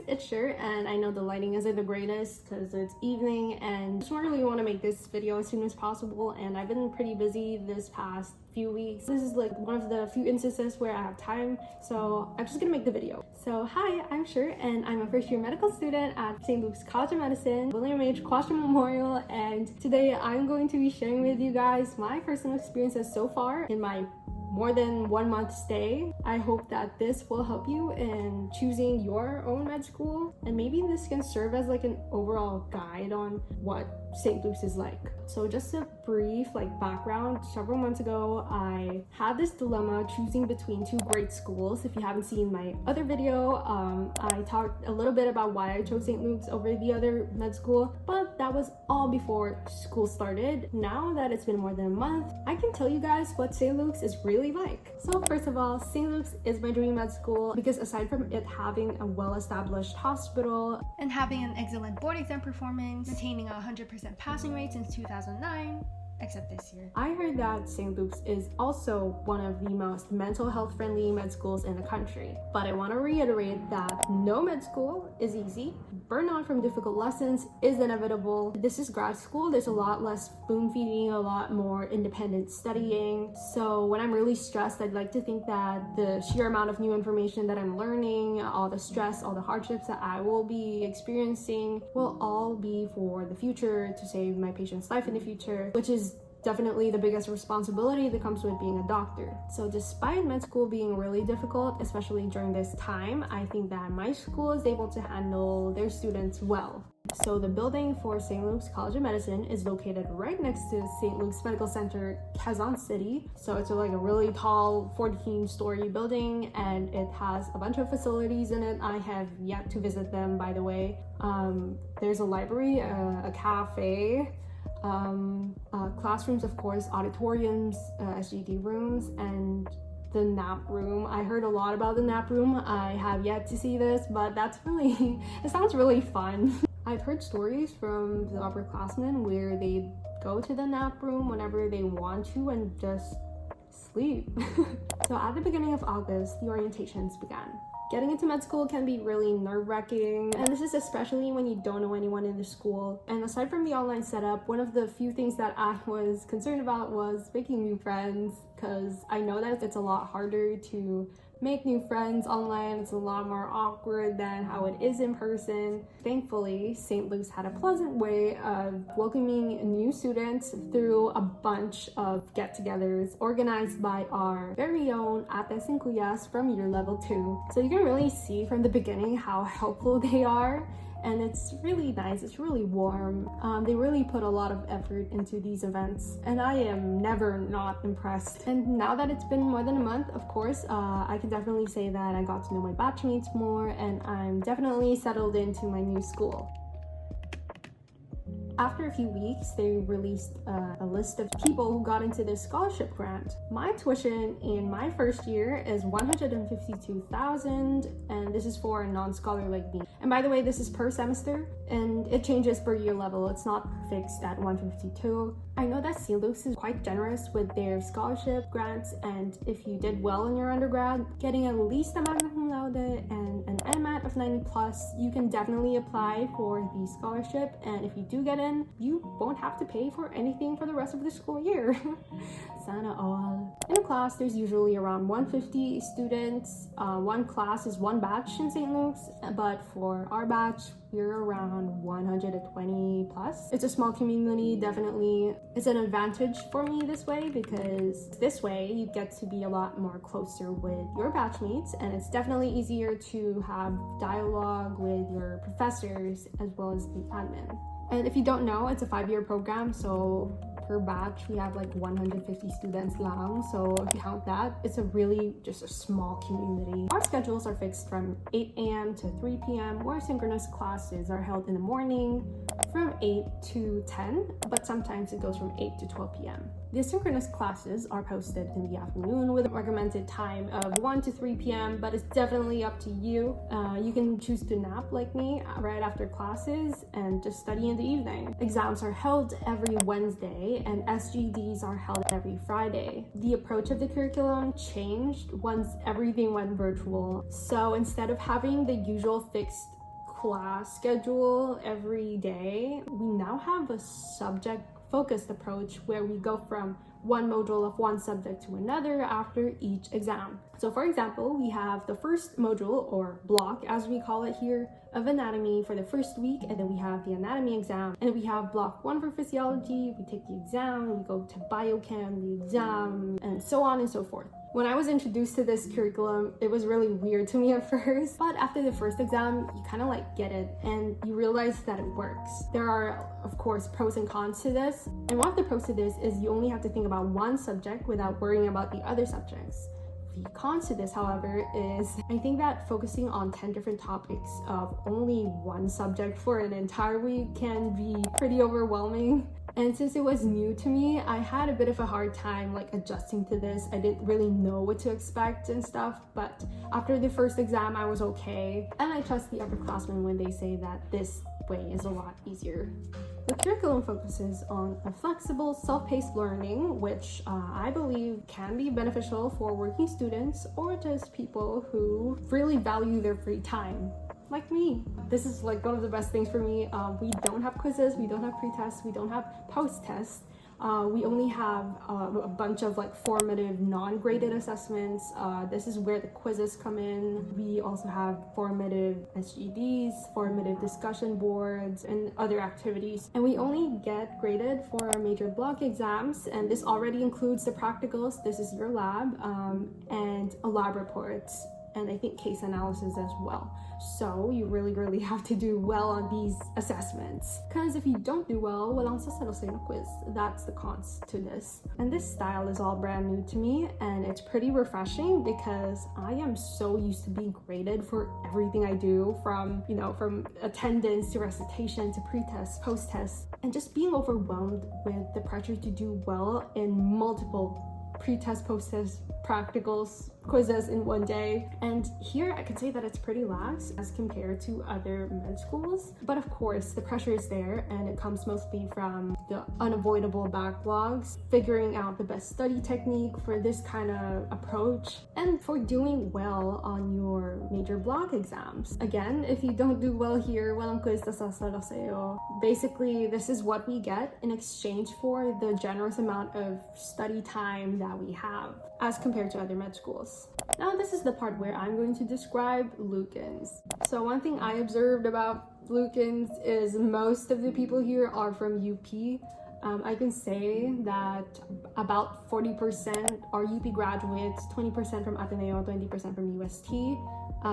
it's Sher, and I know the lighting isn't the greatest because it's evening and I just really want to make this video as soon as possible, and I've been pretty busy this past few weeks. This is like one of the few instances where I have time, so I'm just gonna make the video. So hi, I'm Sher, and I'm a first year medical student at St. Luke's College of Medicine, William H. Quashman Memorial, and today I'm going to be sharing with you guys my personal experiences so far in my more than 1 month stay. I hope that this will help you in choosing your own med school, and maybe this can serve as like an overall guide on what St. Luke's is like. So just a brief background, several months ago I had this dilemma choosing between two great schools. If you haven't seen my other video, I talked a little bit about why I chose St. Luke's over the other med school, but that was all before school started. Now that it's been more than a month, I can tell you guys what St. Luke's is really like. So first of all, St. Luke's is my dream med school because aside from it having a well-established hospital and having an excellent board exam performance, maintaining a 100% passing rate since 2009, except this year, I heard that St. Luke's is also one of the most mental health friendly med schools in the country. But I want to reiterate that no med school is easy. Burnout from difficult lessons is inevitable. This is grad school. There's a lot less spoon feeding, a lot more independent studying. So when I'm really stressed, I'd like to think that the sheer amount of new information that I'm learning, all the stress, all the hardships that I will be experiencing will all be for the future, to save my patient's life in the future, which is definitely the biggest responsibility that comes with being a doctor. So despite med school being really difficult, especially during this time, I think that my school is able to handle their students well. So the building for St. Luke's College of Medicine is located right next to St. Luke's Medical Center, Quezon City. So it's like a really tall 14-story building, and it has a bunch of facilities in it. I have yet to visit them, by the way. There's a library, a cafe, classrooms, of course, auditoriums, SGD rooms, and the nap room. I heard a lot about the nap room. I have yet to see this, but it sounds really fun. I've heard stories from the upperclassmen where they go to the nap room whenever they want to and just sleep. So at the beginning of August, the orientations began. Getting into med school can be really nerve-wracking, and this is especially when you don't know anyone in the school. And aside from the online setup, one of the few things that I was concerned about was making new friends, because I know that it's a lot harder to make new friends online. It's a lot more awkward than how it is in person. Thankfully, St. Luke's had a pleasant way of welcoming new students through a bunch of get-togethers organized by our very own Ates and Kuyas from year level 2. So you can really see from the beginning how helpful they are, and it's really nice. It's really warm. They really put a lot of effort into these events, and I am never not impressed. And now that it's been more than a month, of course, I can definitely say that I got to know my batchmates more, and I'm definitely settled into my new school. After a few weeks, they released a list of people who got into this scholarship grant. My tuition in my first year is $152,000, and this is for a non-scholar like me. And by the way, this is per semester, and it changes per year level. It's not fixed at 152. I know that St. Luke's is quite generous with their scholarship grants, and if you did well in your undergrad, getting at least a magna cum laude and an NMAT of 90+, you can definitely apply for the scholarship, and if you do get in, you won't have to pay for anything for the rest of the school year. Sana all. In a class, there's usually around 150 students. One class is one batch in St. Luke's, but for our batch, we're around 120+. It's a small community, definitely. It's an advantage for me this way, because this way you get to be a lot more closer with your batchmates, and it's definitely easier to have dialogue with your professors as well as the admin. And if you don't know, it's a 5-year program, so per batch we have like 150 students long. So if you count that, it's just a small community. Our schedules are fixed from 8 a.m. to 3 p.m. where synchronous classes are held in the morning from 8 to 10, but sometimes it goes from 8 to 12 p.m. The asynchronous classes are posted in the afternoon with a recommended time of 1 to 3 p.m., but it's definitely up to you. You can choose to nap like me right after classes and just study in the evening. Exams are held every Wednesday and SGDs are held every Friday. The approach of the curriculum changed once everything went virtual. So instead of having the usual fixed class schedule every day, we now have a subject focused approach where we go from one module of one subject to another after each exam. So for example, we have the first module, or block as we call it here, of anatomy for the first week, and then we have the anatomy exam, and we have block 1 for physiology, we take the exam, we go to biochem, the exam, and so on and so forth. When I was introduced to this curriculum, it was really weird to me at first, but after the first exam, you kind of like get it and you realize that it works. There are, of course, pros and cons to this, and one of the pros to this is you only have to think about one subject without worrying about the other subjects. The cons to this, however, is I think that focusing on 10 different topics of only one subject for an entire week can be pretty overwhelming. And since it was new to me, I had a bit of a hard time like adjusting to this. I didn't really know what to expect and stuff, but after the first exam, I was okay. And I trust the upperclassmen when they say that this way is a lot easier. The curriculum focuses on a flexible, self-paced learning, which I believe can be beneficial for working students or just people who really value their free time. Like me. This is like one of the best things for me. We don't have quizzes, we don't have pre-tests, we don't have post-tests. We only have a bunch of like formative non-graded assessments. This is where the quizzes come in. We also have formative SGDs, formative discussion boards, and other activities. And we only get graded for our major block exams, and this already includes the practicals. This is your lab, and lab reports, and I think case analysis as well. So you really have to do well on these assessments, because if you don't do well, walang sasalusay na quiz. That's the cons to this. And this style is all brand new to me, and it's pretty refreshing because I am so used to being graded for everything I do, from attendance to recitation to pre-test, post-test, and just being overwhelmed with the pressure to do well in multiple pre-test, post-test, practicals, quizzes in one day. And here I could say that it's pretty lax as compared to other med schools. But of course, the pressure is there, and it comes mostly from the unavoidable backlogs, figuring out the best study technique for this kind of approach, and for doing well on your major block exams. Again, if you don't do well here, walang quiz na sasalo sa'yo. Basically, this is what we get in exchange for the generous amount of study time that we have as compared to other med schools. Now this is the part where I'm going to describe lukans. So one thing I observed about lukans is most of the people here are from UP. I can say that about 40% are UP graduates, 20% from Ateneo, 20% from UST.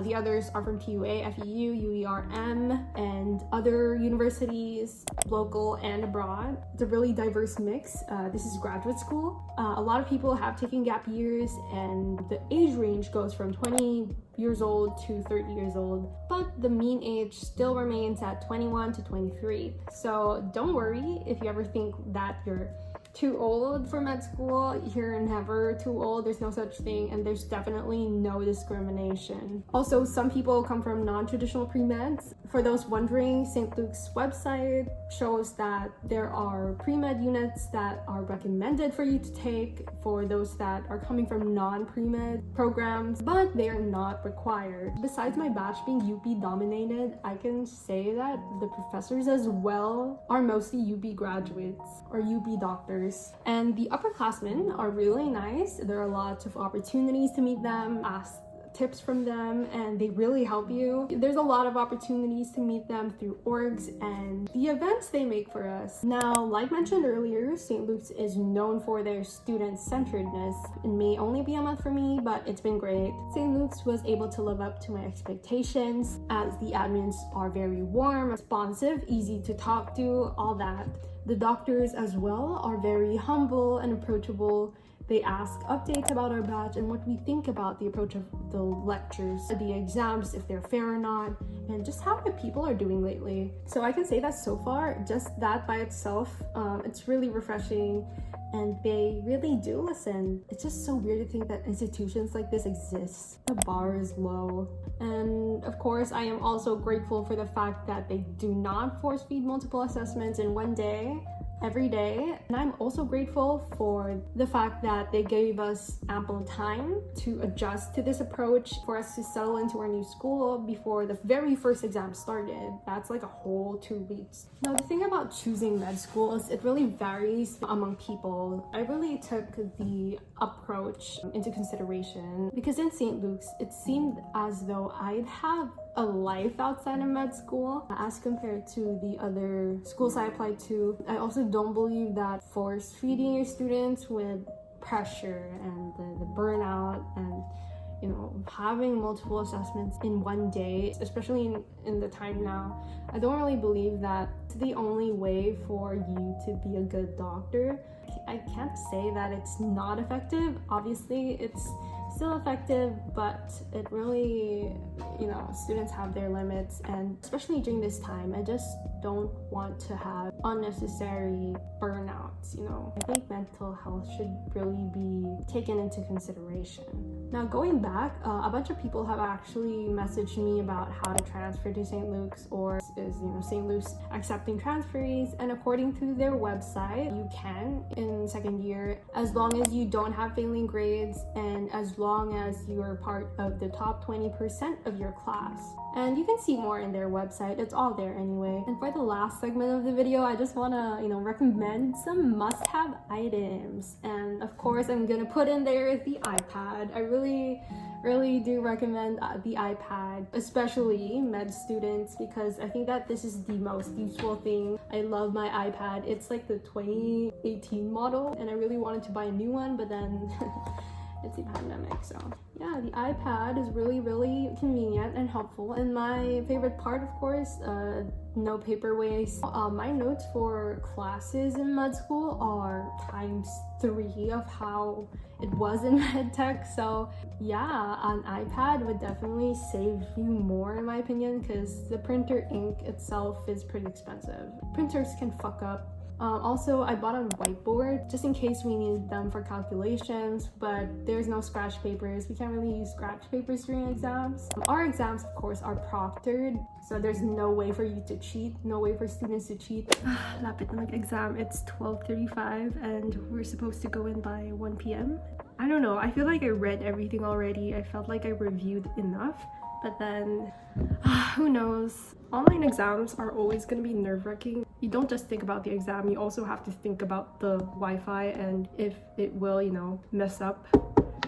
The others are from TUA, FEU, UERM, and other universities, local and abroad. It's a really diverse mix. This is graduate school. A lot of people have taken gap years, and the age range goes from 20 years old to 30 years old, but the mean age still remains at 21 to 23. So don't worry if you ever think that you're too old for med school. You're never too old. There's no such thing, and there's definitely no discrimination. Also, some people come from non-traditional pre-meds. For those wondering, St. Luke's website shows that there are pre-med units that are recommended for you to take for those that are coming from non-pre-med programs, but they are not required. Besides my batch being UP dominated, I can say that the professors as well are mostly UP graduates or UP doctors. And the upperclassmen are really nice. There are lots of opportunities to meet them, ask tips from them, and they really help you. There's a lot of opportunities to meet them through orgs and the events they make for us. Now, like mentioned earlier, St. Luke's is known for their student-centeredness. It may only be a month for me, but it's been great. St. Luke's was able to live up to my expectations, as the admins are very warm, responsive, easy to talk to, all that. The doctors as well are very humble and approachable. They ask updates about our batch and what we think about the approach of the lectures, the exams, if they're fair or not, and just how the people are doing lately. So I can say that so far, just that by itself, it's really refreshing, and they really do listen. It's just so weird to think that institutions like this exist. The bar is low. And of course, I am also grateful for the fact that they do not force feed multiple assessments in one day. every day. And I'm also grateful for the fact that they gave us ample time to adjust to this approach, for us to settle into our new school before the very first exam started. That's like a whole 2 weeks. Now, the thing about choosing med school is it really varies among people. I really took the approach into consideration because in St. Luke's, it seemed as though I'd have a life outside of med school as compared to the other schools I applied to. I also don't believe that force feeding your students with pressure and the burnout and having multiple assessments in one day, especially in the time now, I don't really believe that it's the only way for you to be a good doctor. I can't say that it's not effective. Obviously, it's still effective, but it really, students have their limits, and especially during this time, I just don't want to have unnecessary burnouts. I think mental health should really be taken into consideration. Now, going back, a bunch of people have actually messaged me about how to transfer to St. Luke's, or is St. Luke's accepting transferees, and according to their website, you can in second year as long as you don't have failing grades and as long as you're part of the top 20% of your class. And you can see more in their website. It's all there anyway. And for the last segment of the video, I just want to recommend some must-have items. And of course, I'm gonna put in there the iPad. I really do recommend the iPad, especially med students, because I think that this is the most useful thing. I love my iPad. It's like the 2018 model, and I really wanted to buy a new one, but then it's the pandemic. So yeah, the iPad is really convenient and helpful. And my favorite part, of course, no paper waste. My notes for classes in med school are ×3 of how it was in med tech. So yeah, an iPad would definitely save you more in my opinion, because the printer ink itself is pretty expensive. Printers can fuck up. Also, I bought a whiteboard just in case we need them for calculations, but there's no scratch papers. We can't really use scratch papers during exams. Our exams, of course, are proctored, so there's no way for you to cheat, no way for students to cheat. Lapit na exam, it's 12:35 and we're supposed to go in by 1 p.m. I don't know, I feel like I read everything already. I felt like I reviewed enough, but then who knows? Online exams are always going to be nerve-wracking. You don't just think about the exam, you also have to think about the Wi-Fi and if it will, mess up.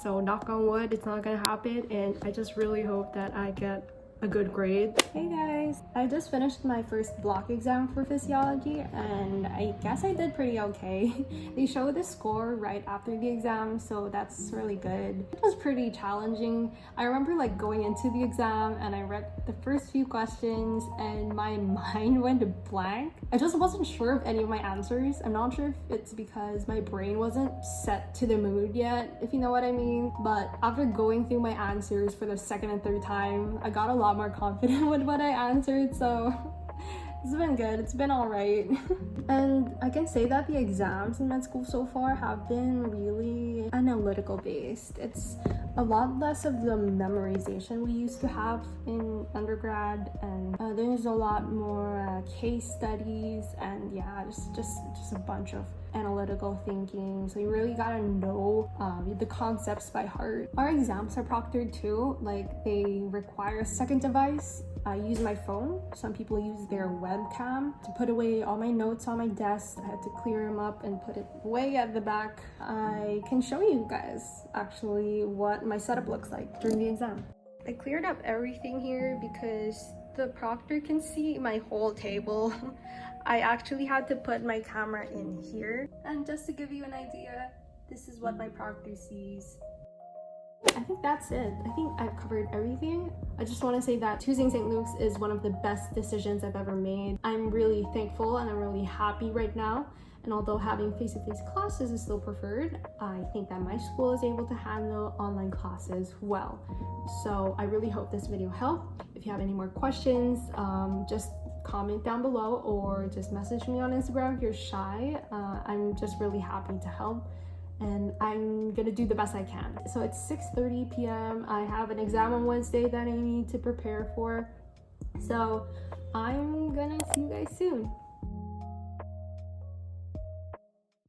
So knock on wood, it's not gonna happen, and I just really hope that I get a good grade. Hey guys, I just finished my first block exam for physiology and I guess I did pretty okay. They show the score right after the exam, so that's really good. It was pretty challenging. I remember going into the exam and I read the first few questions and my mind went blank. I just wasn't sure of any of my answers. I'm not sure if it's because my brain wasn't set to the mood yet, if you know what I mean. But after going through my answers for the second and third time, I got a lot more confident with what I answered, so it's been good. It's been all right. And I can say that the exams in med school so far have been really analytical based. It's a lot less of the memorization we used to have in undergrad, and there's a lot more case studies and yeah, just a bunch of analytical thinking. So you really gotta know the concepts by heart. Our exams are proctored too. They require a second device. I use my phone. Some people use their webcam to put away all my notes on my desk. I had to clear them up and put it way at the back. I can show you guys actually what my setup looks like during the exam. I cleared up everything here because the proctor can see my whole table. I actually had to put my camera in here. And just to give you an idea, this is what my proctor sees. I think that's it. I think I've covered everything. I just want to say that choosing St. Luke's is one of the best decisions I've ever made. I'm really thankful and I'm really happy right now. And although having face-to-face classes is still preferred, I think that my school is able to handle online classes well. So I really hope this video helped. If you have any more questions, just comment down below or just message me on Instagram if you're shy. I'm just really happy to help. And I'm gonna do the best I can. So it's 6:30 p.m. I have an exam on Wednesday that I need to prepare for. So I'm gonna see you guys soon.